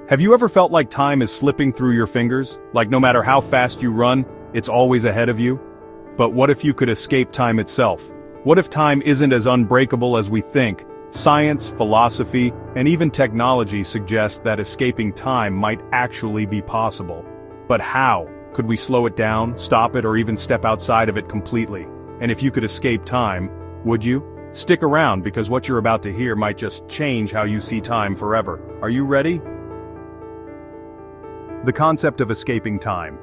Have you ever felt like time is slipping through your fingers? Like no matter how fast you run, it's always ahead of you? But what if you could escape time itself? What if time isn't as unbreakable as we think? Science, philosophy, and even technology suggest that escaping time might actually be possible. But how? Could we slow it down, stop it, or even step outside of it completely? And if you could escape time, would you? Stick around because what you're about to hear might just change how you see time forever. Are you ready? The concept of escaping time.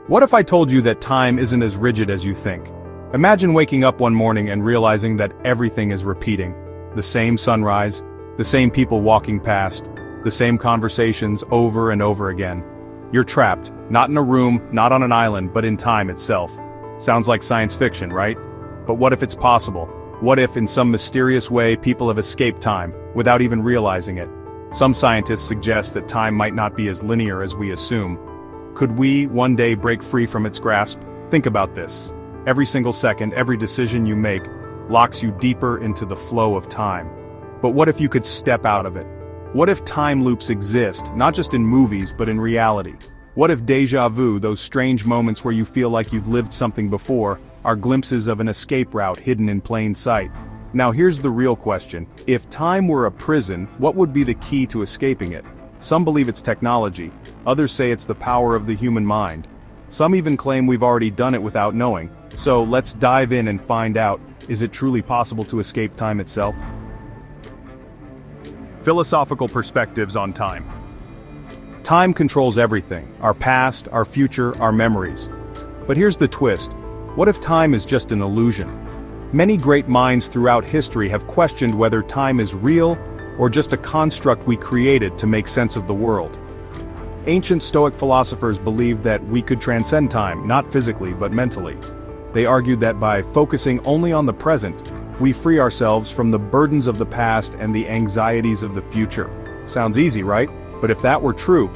What if I told you that time isn't as rigid as you think? Imagine waking up one morning and realizing that everything is repeating. The same sunrise, the same people walking past, the same conversations over and over again. You're trapped, not in a room, not on an island, but in time itself. Sounds like science fiction, right? But what if it's possible? What if, in some mysterious way, people have escaped time, without even realizing it? Some scientists suggest that time might not be as linear as we assume. Could we, one day, break free from its grasp? Think about this. Every single second, every decision you make, locks you deeper into the flow of time. But what if you could step out of it? What if time loops exist, not just in movies but in reality? What if déjà vu, those strange moments where you feel like you've lived something before, are glimpses of an escape route hidden in plain sight? Now here's the real question. If time were a prison, what would be the key to escaping it? Some believe it's technology, others say it's the power of the human mind. Some even claim we've already done it without knowing. So let's dive in and find out, is it truly possible to escape time itself? Philosophical perspectives on time. Time controls everything, our past, our future, our memories. But here's the twist. What if time is just an illusion? Many great minds throughout history have questioned whether time is real or just a construct we created to make sense of the world. Ancient Stoic philosophers believed that we could transcend time, not physically but mentally. They argued that by focusing only on the present, we free ourselves from the burdens of the past and the anxieties of the future. Sounds easy, right? But if that were true,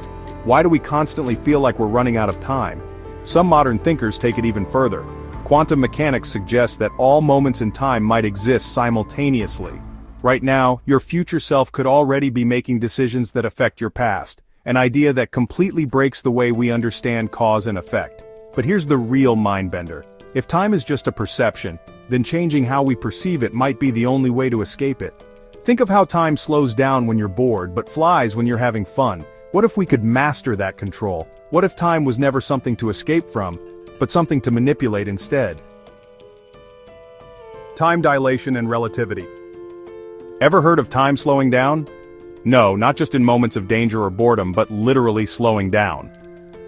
why do we constantly feel like we're running out of time? Some modern thinkers take it even further. Quantum mechanics suggests that all moments in time might exist simultaneously. Right now, your future self could already be making decisions that affect your past, an idea that completely breaks the way we understand cause and effect. But here's the real mind-bender. If time is just a perception, then changing how we perceive it might be the only way to escape it. Think of how time slows down when you're bored but flies when you're having fun. What if we could master that control? What if time was never something to escape from, but something to manipulate instead? Time dilation and relativity. Ever heard of time slowing down? No, not just in moments of danger or boredom, but literally slowing down.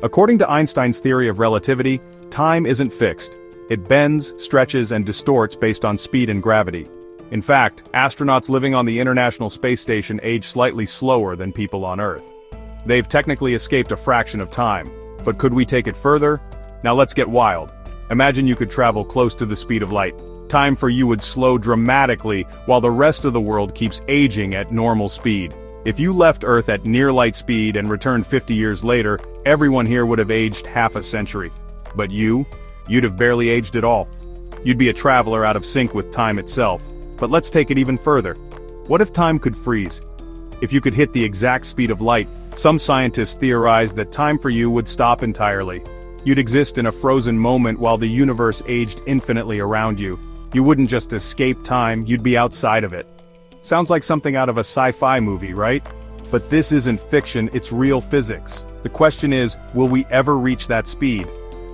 According to Einstein's theory of relativity, time isn't fixed. It bends, stretches, and distorts based on speed and gravity. In fact, astronauts living on the International Space Station age slightly slower than people on Earth. They've technically escaped a fraction of time, but could we take it further? Now let's get wild. Imagine you could travel close to the speed of light. Time for you would slow dramatically while the rest of the world keeps aging at normal speed. If you left Earth at near light speed and returned 50 years later, everyone here would have aged half a century. But you'd have barely aged at all. You'd be a traveler out of sync with time itself. But let's take it even further. What if time could freeze? If you could hit the exact speed of light, some scientists theorize that time for you would stop entirely. You'd exist in a frozen moment while the universe aged infinitely around you. You wouldn't just escape time, you'd be outside of it. Sounds like something out of a sci-fi movie, right? But this isn't fiction, it's real physics. The question is, will we ever reach that speed?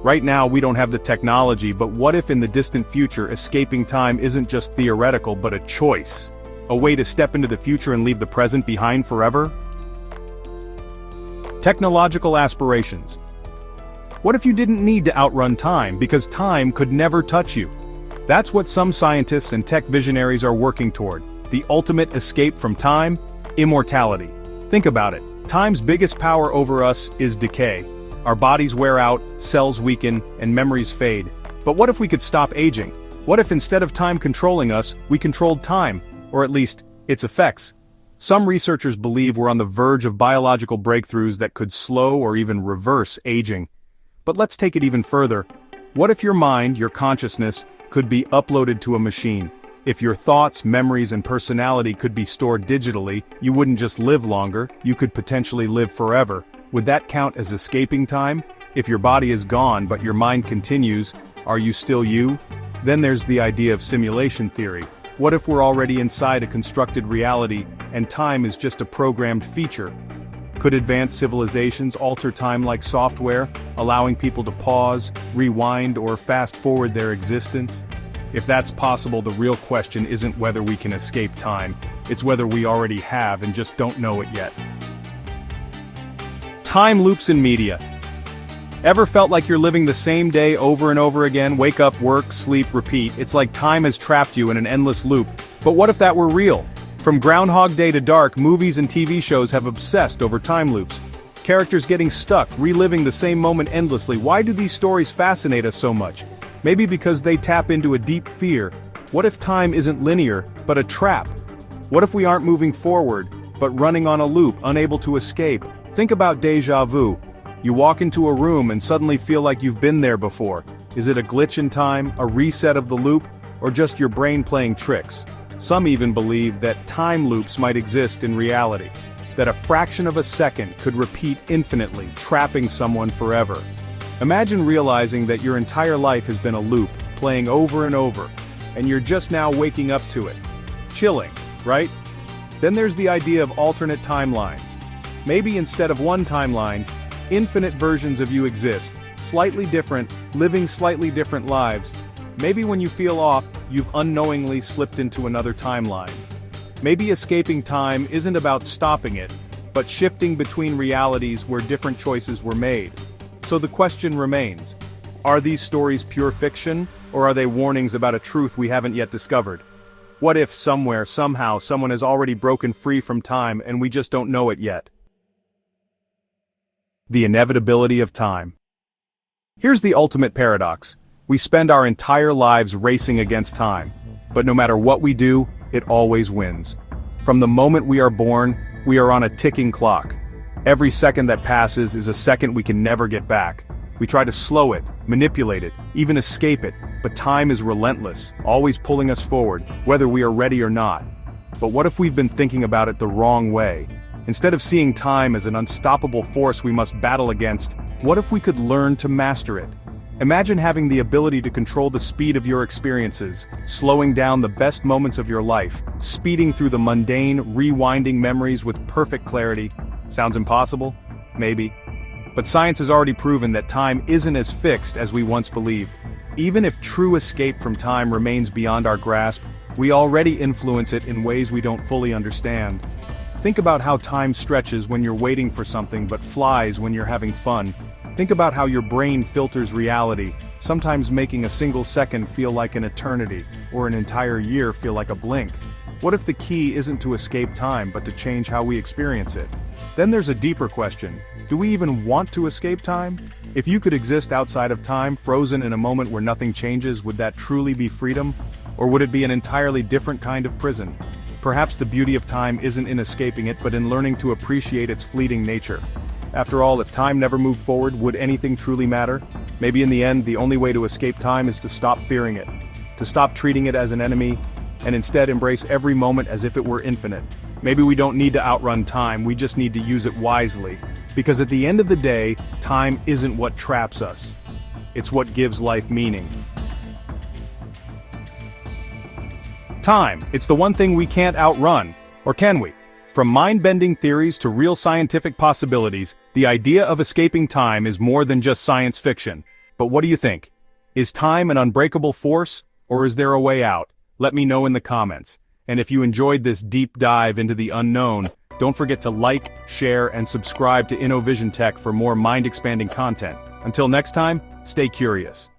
Right now we don't have the technology, but what if in the distant future escaping time isn't just theoretical but a choice? A way to step into the future and leave the present behind forever? Technological aspirations. What if you didn't need to outrun time because time could never touch you? That's what some scientists and tech visionaries are working toward. The ultimate escape from time? Immortality. Think about it. Time's biggest power over us is decay. Our bodies wear out, cells weaken, and memories fade. But what if we could stop aging? What if instead of time controlling us, we controlled time, or at least, its effects? Some researchers believe we're on the verge of biological breakthroughs that could slow or even reverse aging. But let's take it even further. What if your mind, your consciousness, could be uploaded to a machine? If your thoughts, memories, and personality could be stored digitally, you wouldn't just live longer, you could potentially live forever. Would that count as escaping time? If your body is gone but your mind continues, are you still you? Then there's the idea of simulation theory. What if we're already inside a constructed reality, and time is just a programmed feature? Could advanced civilizations alter time like software, allowing people to pause, rewind, or fast-forward their existence? If that's possible, the real question isn't whether we can escape time, it's whether we already have and just don't know it yet. Time loops in media. Ever felt like you're living the same day over and over again? Wake up, work, sleep, repeat. It's like time has trapped you in an endless loop. But what if that were real? From Groundhog Day to Dark, movies and TV shows have obsessed over time loops. Characters getting stuck, reliving the same moment endlessly. Why do these stories fascinate us so much? Maybe because they tap into a deep fear. What if time isn't linear, but a trap? What if we aren't moving forward, but running on a loop, unable to escape? Think about déjà vu. You walk into a room and suddenly feel like you've been there before. Is it a glitch in time, a reset of the loop, or just your brain playing tricks? Some even believe that time loops might exist in reality, that a fraction of a second could repeat infinitely, trapping someone forever. Imagine realizing that your entire life has been a loop, playing over and over, and you're just now waking up to it. Chilling, right? Then there's the idea of alternate timelines. Maybe instead of one timeline, infinite versions of you exist, slightly different, living slightly different lives. Maybe when you feel off, you've unknowingly slipped into another timeline. Maybe escaping time isn't about stopping it, but shifting between realities where different choices were made. So the question remains, are these stories pure fiction, or are they warnings about a truth we haven't yet discovered? What if somewhere, somehow, someone has already broken free from time and we just don't know it yet? The inevitability of time. Here's the ultimate paradox. We spend our entire lives racing against time, but no matter what we do, it always wins. From the moment we are born, we are on a ticking clock. Every second that passes is a second we can never get back. We try to slow it, manipulate it, even escape it, but time is relentless, always pulling us forward, whether we are ready or not. But what if we've been thinking about it the wrong way? Instead of seeing time as an unstoppable force we must battle against, what if we could learn to master it? Imagine having the ability to control the speed of your experiences, slowing down the best moments of your life, speeding through the mundane, rewinding memories with perfect clarity. Sounds impossible? Maybe. But science has already proven that time isn't as fixed as we once believed. Even if true escape from time remains beyond our grasp, we already influence it in ways we don't fully understand. Think about how time stretches when you're waiting for something but flies when you're having fun. Think about how your brain filters reality, sometimes making a single second feel like an eternity, or an entire year feel like a blink. What if the key isn't to escape time but to change how we experience it? Then there's a deeper question. Do we even want to escape time? If you could exist outside of time, frozen in a moment where nothing changes, would that truly be freedom? Or would it be an entirely different kind of prison? Perhaps the beauty of time isn't in escaping it but in learning to appreciate its fleeting nature. After all, if time never moved forward, would anything truly matter? Maybe in the end, the only way to escape time is to stop fearing it, to stop treating it as an enemy, and instead embrace every moment as if it were infinite. Maybe we don't need to outrun time, we just need to use it wisely. Because at the end of the day, time isn't what traps us. It's what gives life meaning. Time, it's the one thing we can't outrun, or can we? From mind-bending theories to real scientific possibilities, the idea of escaping time is more than just science fiction. But what do you think? Is time an unbreakable force, or is there a way out? Let me know in the comments. And if you enjoyed this deep dive into the unknown, don't forget to like, share, and subscribe to InnoVision Tech for more mind-expanding content. Until next time, stay curious.